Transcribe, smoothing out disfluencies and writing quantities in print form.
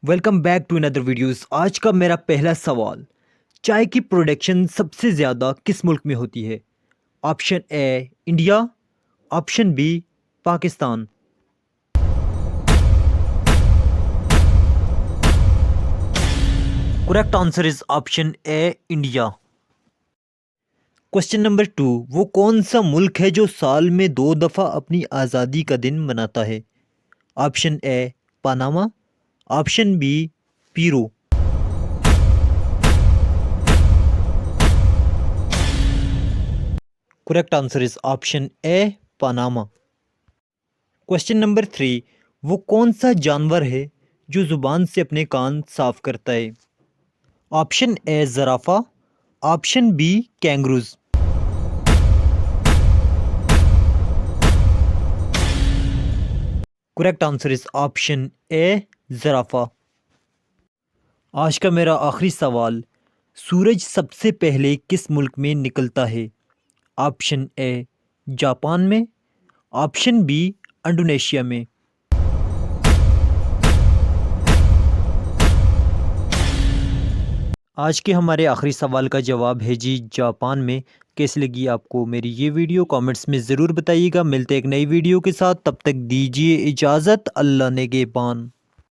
Welcome back to another videos. आज का मेरा पहला सवाल, चाय की प्रोडक्शन सबसे ज़्यादा किस मुल्क में होती है? Option A India, option B Pakistan. Correct answer is option A India. Question number 2, वो कौन सा मुल्क है जो साल में 2 दफ़ा अपनी आज़ादी का दिन मनाता है? Option A Panama, option B Peru. Correct answer is option A Panama. Question number 3, वो कौन सा जानवर है जो ज़ुबान से अपने कान साफ करता है? ऑप्शन ए ज़राफ़ा, option B kangaroos. Correct answer is option A ज़राफ़ा। आज का मेरा आखिरी सवाल, सूरज सबसे पहले किस मुल्क में निकलता है? ऑप्शन ए जापान में, ऑप्शन बी इंडोनेशिया में। आज के हमारे आखिरी सवाल का जवाब है जी जापान में। कैसी लगी आपको मेरी ये वीडियो, कमेंट्स में ज़रूर बताइएगा। मिलते एक नई वीडियो के साथ, तब तक दीजिए इजाज़त। अल्लाह नेगेबान।